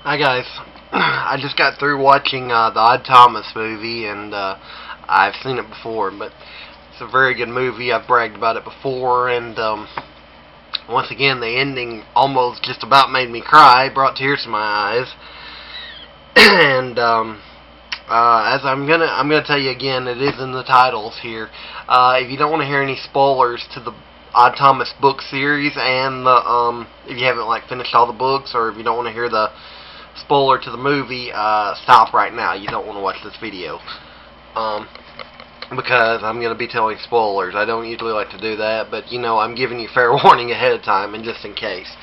Hi guys. I just got through watching the Odd Thomas movie, and I've seen it before, but it's a very good movie. I've bragged about it before, and once again, the ending almost just about made me cry, brought tears to my eyes. And as I'm gonna tell you again, it is in the titles here. If you don't want to hear any spoilers to the Odd Thomas book series, and if you haven't finished all the books, or if you don't want to hear the spoiler to the movie, stop right now. You don't want to watch this video, because I'm going to be telling spoilers. I don't usually like to do that, but I'm giving you fair warning ahead of time, and just in case.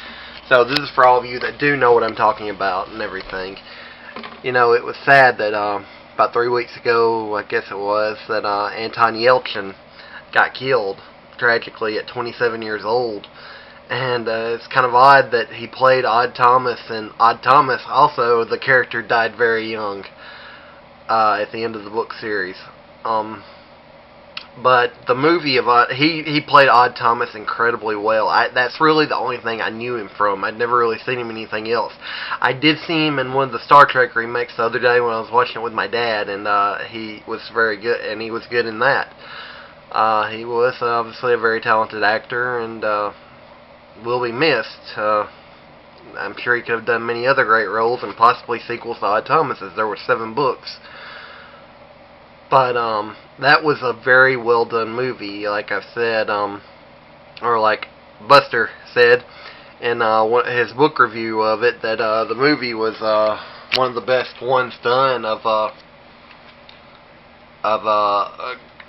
So this is for all of you that do know what I'm talking about and everything. It was sad that about 3 weeks ago, I guess it was, that Anton Yelchin got killed tragically at 27 years old. And it's kind of odd that he played Odd Thomas, and Odd Thomas also, the character, died very young at the end of the book series. But the movie of he played Odd Thomas incredibly well. That's really the only thing I knew him from. I'd never really seen him in anything else. I did see him in one of the Star Trek remakes the other day when I was watching it with my dad, and he was very good, and he was good in that. He was obviously a very talented actor, and will be missed. I'm sure he could have done many other great roles and possibly sequels to Odd Thomas, as there were 7 books. But that was a very well done movie, like I've said, or like Buster said in his book review of it, that the movie was one of the best ones done of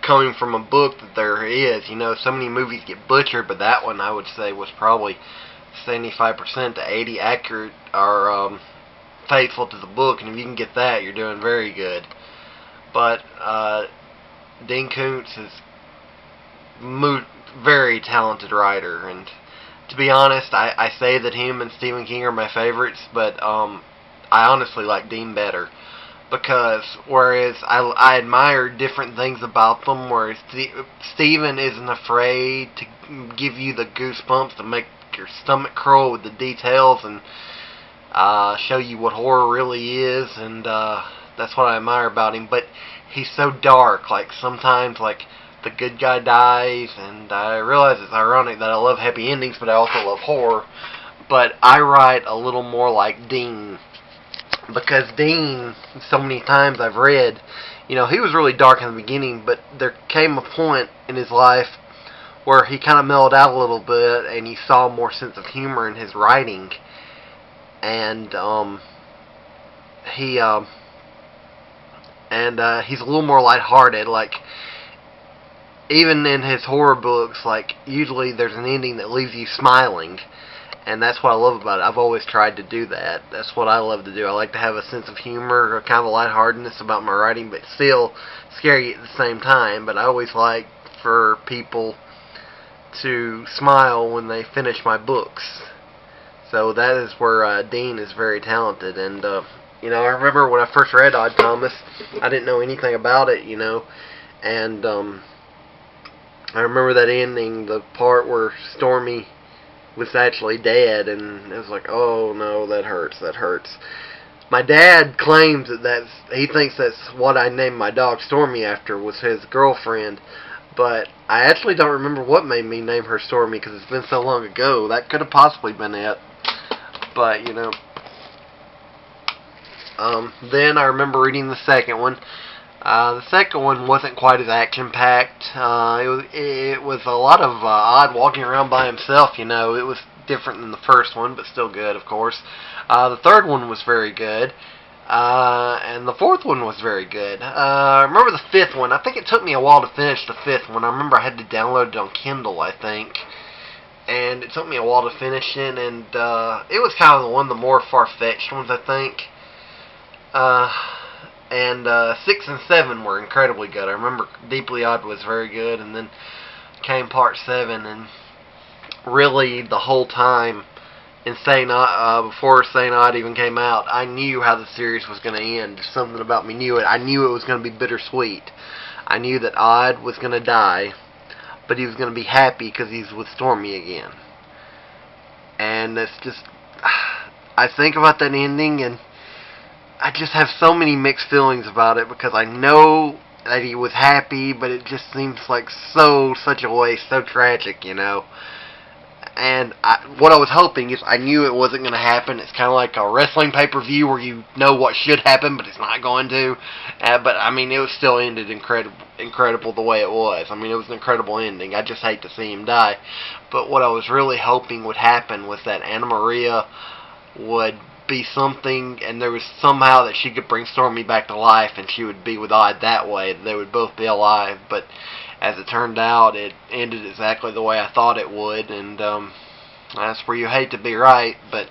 coming from a book that there is. So many movies get butchered, but that one I would say was probably 75% to 80% accurate, or faithful to the book, and if you can get that, you're doing very good. But Dean Koontz is very talented writer, and to be honest, I say that him and Stephen King are my favorites, but I honestly like Dean better. Because whereas I admire different things about them, whereas Stephen isn't afraid to give you the goosebumps to make your stomach crawl with the details, and show you what horror really is, and that's what I admire about him. But he's so dark. Sometimes the good guy dies, and I realize it's ironic that I love happy endings, but I also love horror. But I write a little more like Dean. Because Dean, so many times I've read, he was really dark in the beginning, but there came a point in his life where he kind of mellowed out a little bit, and you saw more sense of humor in his writing. And he's a little more lighthearted. Even in his horror books, usually there's an ending that leaves you smiling. And that's what I love about it. I've always tried to do that. That's what I love to do. I like to have a sense of humor, kind of a lightheartedness about my writing, but still scary at the same time. But I always like for people to smile when they finish my books. So that is where Dean is very talented. And, I remember when I first read Odd Thomas, I didn't know anything about it, And I remember that ending, the part where Stormy was actually dead, and it was like, oh no, that hurts. My dad claims that he thinks that's what I named my dog Stormy after, was his girlfriend, but I actually don't remember what made me name her Stormy, because it's been so long ago. That could have possibly been it, but then I remember reading the second one. The second one wasn't quite as action-packed. It was a lot of Odd walking around by himself, It was different than the first one, but still good, of course. The third one was very good. And the fourth one was very good. I remember the fifth one. I think it took me a while to finish the fifth one. I remember I had to download it on Kindle, I think. And it took me a while to finish it, and it was kind of one of the more far-fetched ones, I think. And 6 and 7 were incredibly good. I remember Deeply Odd was very good, and then came part 7, and really the whole time before Saint Odd even came out, I knew how the series was going to end. Something about me knew it. I knew it was going to be bittersweet. I knew that Odd was going to die, but he was going to be happy because he's with Stormy again. And it's just, I think about that ending, and I just have so many mixed feelings about it, because I know that he was happy, but it just seems like such a waste, so tragic, you know. And what I was hoping is, I knew it wasn't going to happen. It's kind of like a wrestling pay-per-view where you know what should happen, but it's not going to. But I mean, it was still ended incredible the way it was. I mean, it was an incredible ending. I just hate to see him die. But what I was really hoping would happen was that Anna Maria would be something, and there was somehow that she could bring Stormy back to life, and she would be with Odd that way. They would both be alive, but as it turned out, it ended exactly the way I thought it would, and that's where you hate to be right. But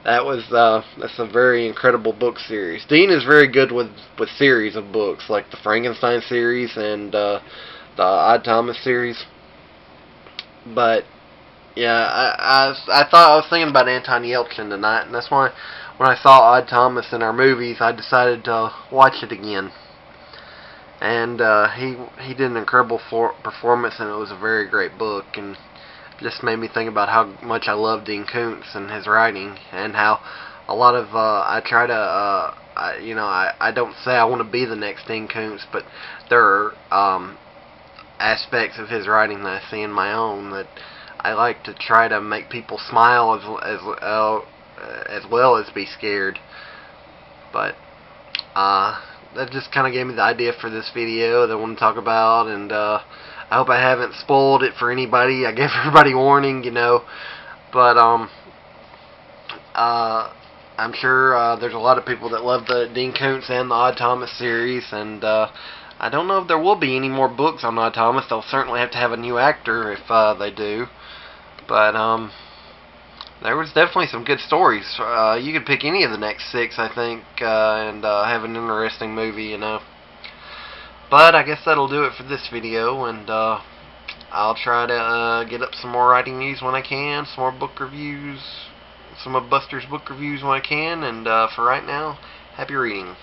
that's a very incredible book series. Dean is very good with series of books, like the Frankenstein series and the Odd Thomas series. But yeah, I thought I was thinking about Anton Yelchin tonight, and that's why when I saw Odd Thomas in our movies, I decided to watch it again. And he did an incredible performance, and it was a very great book, and just made me think about how much I love Dean Koontz and his writing, and how a lot of I try to I don't say I want to be the next Dean Koontz, but there are aspects of his writing that I see in my own, that I like to try to make people smile as well as be scared. But that just kind of gave me the idea for this video that I want to talk about, and I hope I haven't spoiled it for anybody. I gave everybody warning, you know, but I'm sure there's a lot of people that love the Dean Koontz and the Odd Thomas series, and I don't know if there will be any more books on Odd Thomas. They'll certainly have to have a new actor if they do, but there was definitely some good stories. You could pick any of the next 6, I think, and have an interesting movie, you know. But I guess that'll do it for this video, and I'll try to get up some more writing news when I can, some more book reviews, some of Buster's book reviews when I can, and for right now, happy reading.